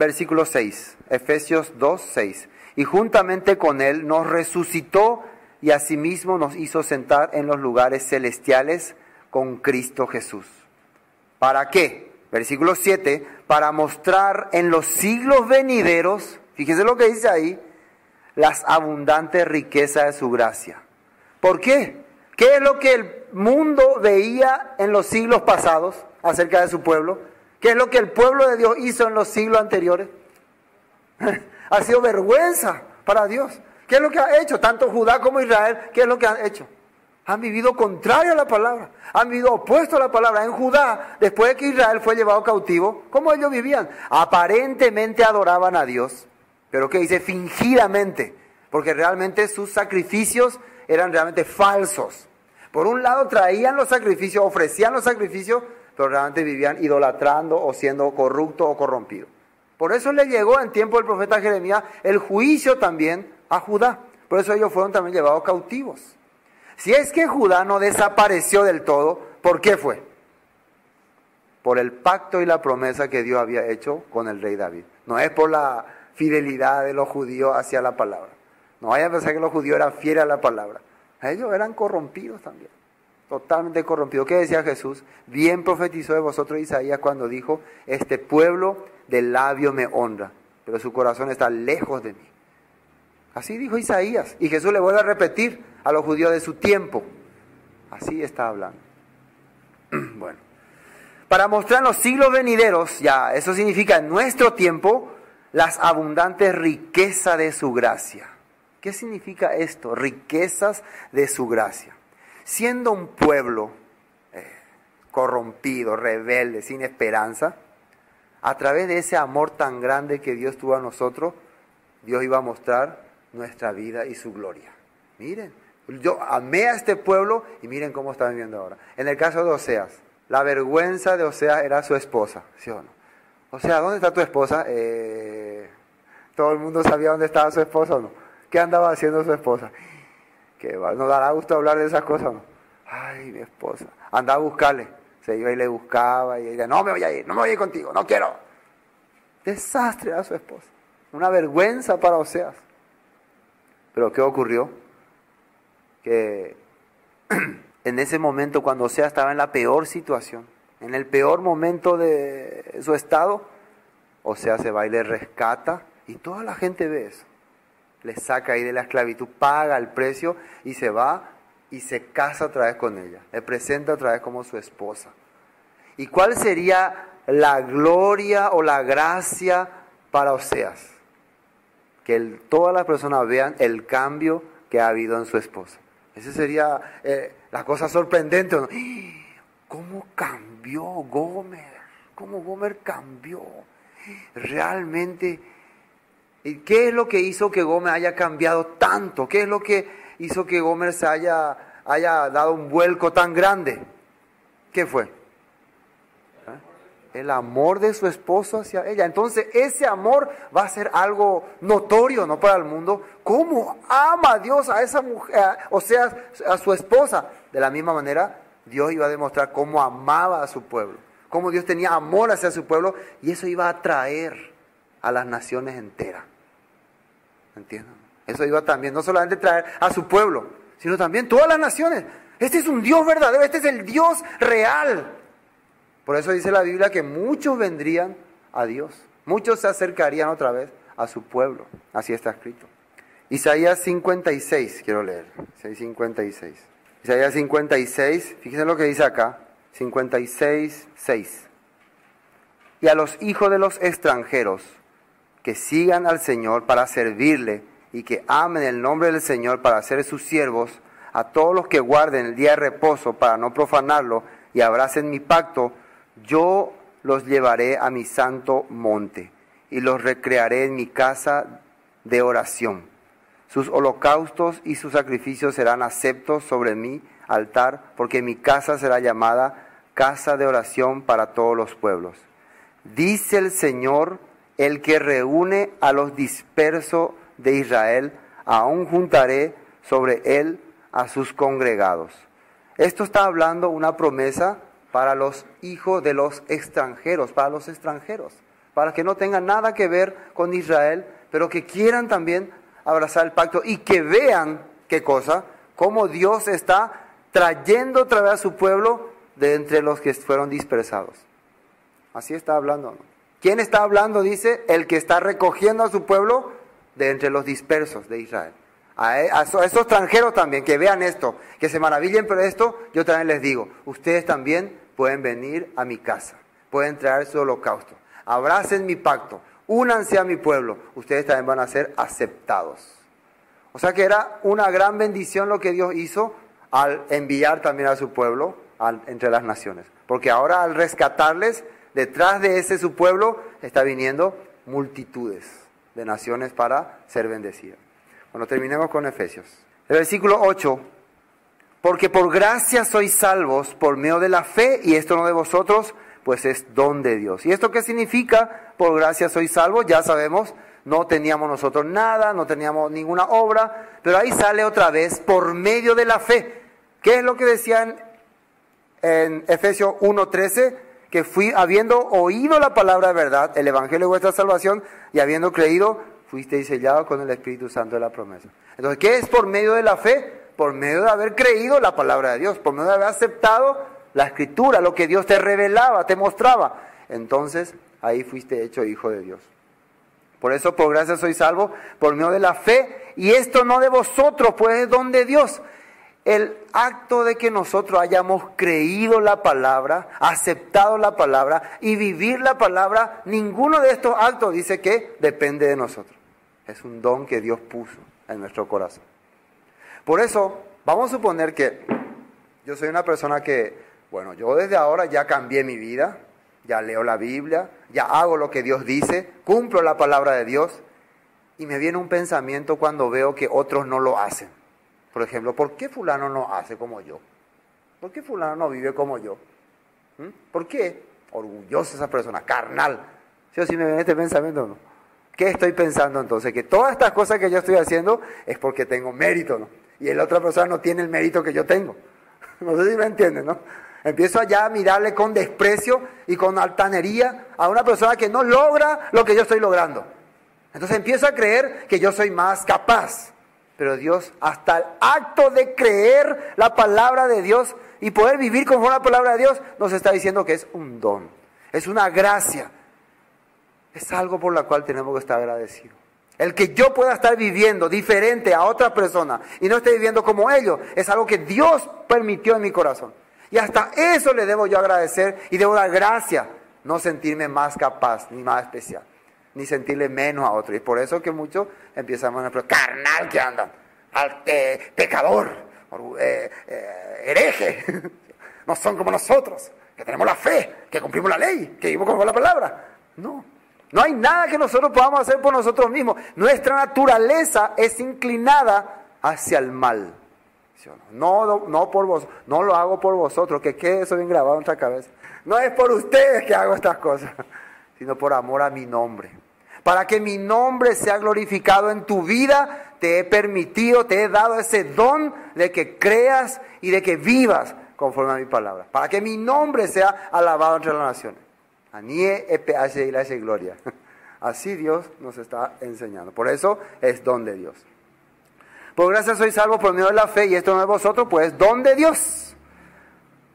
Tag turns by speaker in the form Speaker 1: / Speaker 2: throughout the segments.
Speaker 1: versículo 6, Efesios 2, 6. Y juntamente con Él nos resucitó y asimismo nos hizo sentar en los lugares celestiales con Cristo Jesús. ¿Para qué? Versículo 7, para mostrar en los siglos venideros, fíjese lo que dice ahí, las abundantes riquezas de su gracia. ¿Por qué? ¿Qué es lo que el mundo veía en los siglos pasados acerca de su pueblo? ¿Qué es lo que el pueblo de Dios hizo en los siglos anteriores? Ha sido vergüenza para Dios. ¿Qué es lo que ha hecho? Tanto Judá como Israel, ¿qué es lo que han hecho? Han vivido contrario a la palabra. Han vivido opuesto a la palabra. En Judá, después de que Israel fue llevado cautivo, ¿cómo ellos vivían? Aparentemente adoraban a Dios. Pero ¿qué dice? Fingidamente. Porque realmente sus sacrificios eran realmente falsos. Por un lado traían los sacrificios, ofrecían los sacrificios, pero realmente vivían idolatrando o siendo corruptos o corrompidos. Por eso le llegó en tiempo del profeta Jeremías el juicio también a Judá. Por eso ellos fueron también llevados cautivos. Si es que Judá no desapareció del todo, ¿por qué fue? Por el pacto y la promesa que Dios había hecho con el rey David. No es por la fidelidad de los judíos hacia la palabra. No vaya a pensar que los judíos eran fieles a la palabra. Ellos eran corrompidos también. Totalmente corrompidos. ¿Qué decía Jesús? Bien profetizó de vosotros Isaías cuando dijo, este pueblo de labio me honra, pero su corazón está lejos de mí. Así dijo Isaías. Y Jesús le vuelve a repetir a los judíos de su tiempo. Así está hablando. Bueno. Para mostrar en los siglos venideros, ya, eso significa en nuestro tiempo, las abundantes riquezas de su gracia. ¿Qué significa esto? Riquezas de su gracia. Siendo un pueblo corrompido, rebelde, sin esperanza, a través de ese amor tan grande que Dios tuvo a nosotros, Dios iba a mostrar nuestra vida y su gloria. Miren, yo amé a este pueblo y miren cómo está viviendo ahora. En el caso de Oseas, la vergüenza de Oseas era su esposa, ¿sí o no? Oseas, ¿dónde está tu esposa? Todo el mundo sabía dónde estaba su esposa o no. ¿Qué andaba haciendo su esposa? ¿Nos dará gusto hablar de esas cosas o no? Ay, mi esposa. Andaba a buscarle. Se iba y le buscaba y ella, no me voy a ir, no me voy a ir contigo, no quiero. Desastre a su esposa. Una vergüenza para Oseas. Pero ¿qué ocurrió? Que en ese momento cuando Oseas estaba en la peor situación, en el peor momento de su estado, Oseas se va y le rescata y toda la gente ve eso. Le saca ahí de la esclavitud, paga el precio y se va y se casa otra vez con ella. Le presenta otra vez como su esposa. ¿Y cuál sería la gloria o la gracia para Oseas? Que todas las personas vean el cambio que ha habido en su esposa. Esa sería la cosa sorprendente, ¿no? ¿Cómo cambió Gomer? ¿Cómo Gomer cambió? Realmente, ¿qué es lo que hizo que Gomer haya cambiado tanto? ¿Qué es lo que hizo que Gomer se haya dado un vuelco tan grande? ¿Qué fue? El amor de su esposo hacia ella. Entonces ese amor va a ser algo notorio, ¿no? Para el mundo. ¿Cómo ama Dios a esa mujer, o sea, a su esposa? De la misma manera, Dios iba a demostrar cómo amaba a su pueblo. Cómo Dios tenía amor hacia su pueblo. Y eso iba a atraer a las naciones enteras. ¿Entienden? Eso iba también, no solamente traer a su pueblo, sino también todas las naciones. Este es un Dios verdadero, este es el Dios real. Por eso dice la Biblia que muchos vendrían a Dios. Muchos se acercarían otra vez a su pueblo. Así está escrito. Isaías 56, quiero leer. Isaías 56, fíjense lo que dice acá. 56, 6. Y a los hijos de los extranjeros que sigan al Señor para servirle y que amen el nombre del Señor para ser sus siervos, a todos los que guarden el día de reposo para no profanarlo y abracen mi pacto, yo los llevaré a mi santo monte y los recrearé en mi casa de oración. Sus holocaustos y sus sacrificios serán aceptos sobre mi altar, porque mi casa será llamada casa de oración para todos los pueblos. Dice el Señor, el que reúne a los dispersos de Israel, aún juntaré sobre él a sus congregados. Esto está hablando una promesa para los hijos de los extranjeros, para los extranjeros. para que no tengan nada que ver con Israel, pero que quieran también abrazar el pacto y que vean, ¿qué cosa? Cómo Dios está trayendo otra vez a su pueblo de entre los que fueron dispersados. Así está hablando, ¿no? ¿Quién está hablando? Dice, el que está recogiendo a su pueblo de entre los dispersos de Israel. A esos extranjeros también, que vean esto, que se maravillen por esto, yo también les digo, ustedes también pueden venir a mi casa, pueden traer su holocausto, abracen mi pacto, únanse a mi pueblo, ustedes también van a ser aceptados. O sea que era una gran bendición lo que Dios hizo al enviar también a su pueblo entre las naciones. Porque ahora al rescatarles, detrás de ese su pueblo, está viniendo multitudes de naciones para ser bendecidas. Bueno, terminemos con Efesios. El versículo 8. Porque por gracia sois salvos por medio de la fe, y esto no de vosotros, pues es don de Dios. ¿Y esto qué significa? Por gracia sois salvos, ya sabemos, no teníamos nosotros nada, no teníamos ninguna obra, pero ahí sale otra vez, por medio de la fe. ¿Qué es lo que decían en Efesios 1:13? Que habiendo oído la palabra de verdad, el evangelio de vuestra salvación, y habiendo creído, fuisteis sellados con el Espíritu Santo de la promesa. Entonces, ¿qué es por medio de la fe? Por medio de haber creído la palabra de Dios, por medio de haber aceptado la Escritura, lo que Dios te revelaba, te mostraba. Entonces, ahí fuiste hecho hijo de Dios. Por eso, por gracia sois salvos, por medio de la fe, y esto no de vosotros, pues es don de Dios. El acto de que nosotros hayamos creído la palabra, aceptado la palabra y vivir la palabra, ninguno de estos actos dice que depende de nosotros. Es un don que Dios puso en nuestro corazón. Por eso, vamos a suponer que yo soy una persona que, bueno, yo desde ahora ya cambié mi vida, ya leo la Biblia, ya hago lo que Dios dice, cumplo la palabra de Dios, y me viene un pensamiento cuando veo que otros no lo hacen. Por ejemplo, ¿por qué fulano no hace como yo? ¿Por qué fulano no vive como yo? ¿Por qué? Orgullosa esa persona, carnal. ¿Sí o sí me viene este pensamiento o no? ¿Qué estoy pensando entonces? Que todas estas cosas que yo estoy haciendo es porque tengo mérito, ¿no? Y la otra persona no tiene el mérito que yo tengo. No sé si me entienden, ¿no? Empiezo allá a mirarle con desprecio y con altanería a una persona que no logra lo que yo estoy logrando. Entonces empiezo a creer que yo soy más capaz. Pero Dios, hasta el acto de creer la palabra de Dios y poder vivir conforme a la palabra de Dios, nos está diciendo que es un don, es una gracia, es algo por la cual tenemos que estar agradecidos. El que yo pueda estar viviendo diferente a otra persona y no esté viviendo como ellos, es algo que Dios permitió en mi corazón. Y hasta eso le debo yo agradecer y debo dar gracia, no sentirme más capaz ni más especial, ni sentirle menos a otro. Y por eso que muchos empiezan a decir, carnal que andan, pecador, hereje, no son como nosotros, que tenemos la fe, que cumplimos la ley, que vivimos conforme a la palabra. No hay nada que nosotros podamos hacer por nosotros mismos. Nuestra naturaleza es inclinada hacia el mal. No por vos, no lo hago por vosotros, que quede eso bien grabado en nuestra cabeza. No es por ustedes que hago estas cosas, sino por amor a mi nombre. Para que mi nombre sea glorificado en tu vida, te he permitido, te he dado ese don de que creas y de que vivas conforme a mi palabra. Para que mi nombre sea alabado entre las naciones. Anie EPH y la gloria. Así Dios nos está enseñando. Por eso es don de Dios. Por gracia sois salvos por medio de la fe, y esto no es vosotros, pues don de Dios.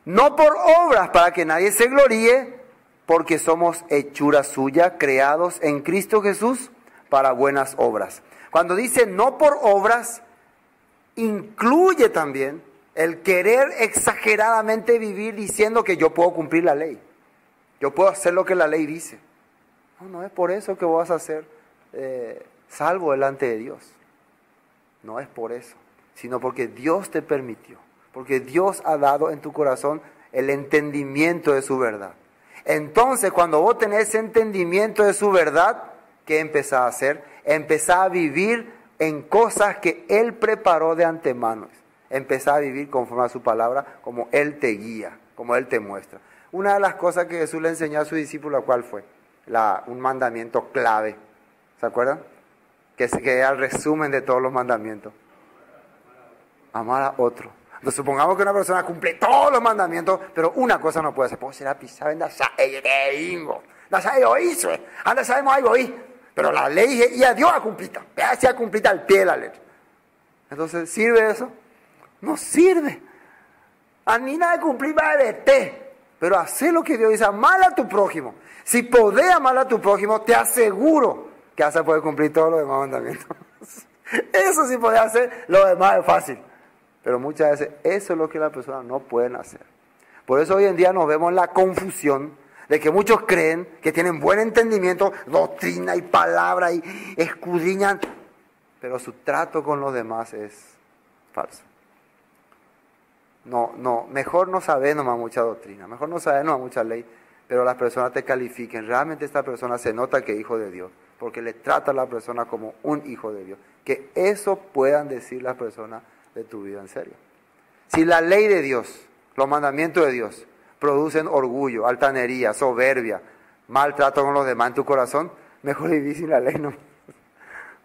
Speaker 1: No por obras para que nadie se gloríe, porque somos hechura suya, creados en Cristo Jesús para buenas obras. Cuando dice no por obras, incluye también el querer exageradamente vivir diciendo que yo puedo cumplir la ley. Yo puedo hacer lo que la ley dice. No es por eso que vas a ser salvo delante de Dios. No es por eso, sino porque Dios te permitió. Porque Dios ha dado en tu corazón el entendimiento de su verdad. Entonces, cuando vos tenés ese entendimiento de su verdad, ¿qué empezás a hacer? Empezás a vivir en cosas que Él preparó de antemano. Empezás a vivir conforme a su palabra, como Él te guía, como Él te muestra. Una de las cosas que Jesús le enseñó a su discípulo, ¿cuál fue? Un mandamiento clave. ¿Se acuerdan? Que era el resumen de todos los mandamientos. Amar a otro. Entonces, supongamos que una persona cumple todos los mandamientos, pero una cosa no puede hacer. Puedo ser anda sabe oír, anda sabemos algo oír. Pero la ley ya Dios a cumplita, ya se ha cumplita al pie de la letra. Entonces, ¿sirve eso? No sirve. A mí nada de cumplir va a verte, pero hacer lo que Dios dice, amar a tu prójimo. Si podés amar a tu prójimo, te aseguro que vas a poder cumplir todos los demás mandamientos. Eso sí podés hacer, lo demás es fácil. Pero muchas veces eso es lo que las personas no pueden hacer. Por eso hoy en día nos vemos en la confusión de que muchos creen que tienen buen entendimiento, doctrina y palabra y escudriñan, pero su trato con los demás es falso. No, mejor no saber nomás mucha doctrina, mejor no saber nomás mucha ley, pero las personas te califiquen. Realmente esta persona se nota que es hijo de Dios, porque le trata a la persona como un hijo de Dios. Que eso puedan decir las personas de tu vida en serio. Si la ley de Dios, los mandamientos de Dios, producen orgullo, altanería, soberbia, maltrato con los demás en tu corazón, mejor vivir sin la ley, no.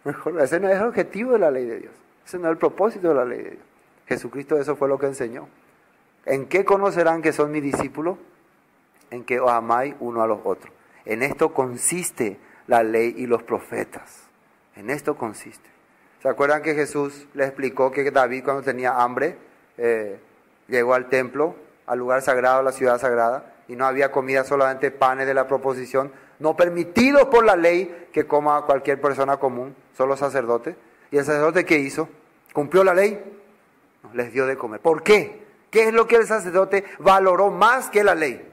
Speaker 1: Mejor, ese no es el objetivo de la ley de Dios, ese no es el propósito de la ley de Dios. Jesucristo eso fue lo que enseñó. ¿En qué conocerán que son mis discípulos? En que os amáis uno a los otros. En esto consiste la ley y los profetas. En esto consiste. ¿Se acuerdan que Jesús le explicó que David cuando tenía hambre llegó al templo, al lugar sagrado, a la ciudad sagrada, y no había comida, solamente panes de la proposición, no permitidos por la ley que coma cualquier persona común, solo sacerdote? ¿Y el sacerdote qué hizo? ¿Cumplió la ley? No, les dio de comer. ¿Por qué? ¿Qué es lo que el sacerdote valoró más que la ley?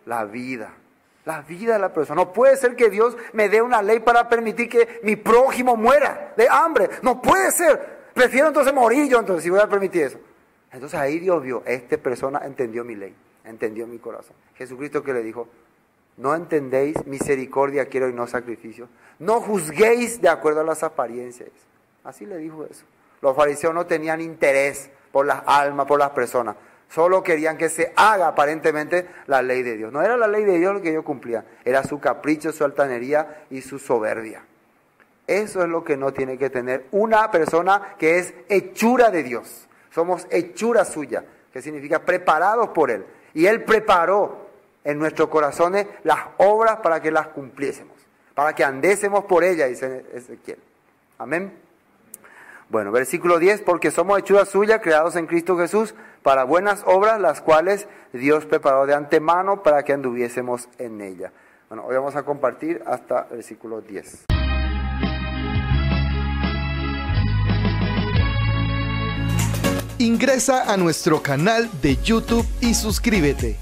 Speaker 1: La vida. La vida de la persona. No puede ser que Dios me dé una ley para permitir que mi prójimo muera de hambre. No puede ser. Prefiero entonces morir yo entonces si voy a permitir eso. Entonces ahí Dios vio, esta persona entendió mi ley, entendió mi corazón. Jesucristo que le dijo, no entendéis, misericordia quiero y no sacrificio. No juzguéis de acuerdo a las apariencias. Así le dijo eso. Los fariseos no tenían interés por las almas, por las personas. Solo querían que se haga aparentemente la ley de Dios. No era la ley de Dios lo que ellos cumplían, era su capricho, su altanería y su soberbia. Eso es lo que no tiene que tener una persona que es hechura de Dios. Somos hechura suya, que significa preparados por Él. Y Él preparó en nuestros corazones las obras para que las cumpliésemos, para que andésemos por ellas, dice Ezequiel. Amén. Bueno, versículo 10, porque somos hechura suya, creados en Cristo Jesús, para buenas obras, las cuales Dios preparó de antemano para que anduviésemos en ella. Bueno, hoy vamos a compartir hasta versículo 10.
Speaker 2: Ingresa a nuestro canal de YouTube y suscríbete.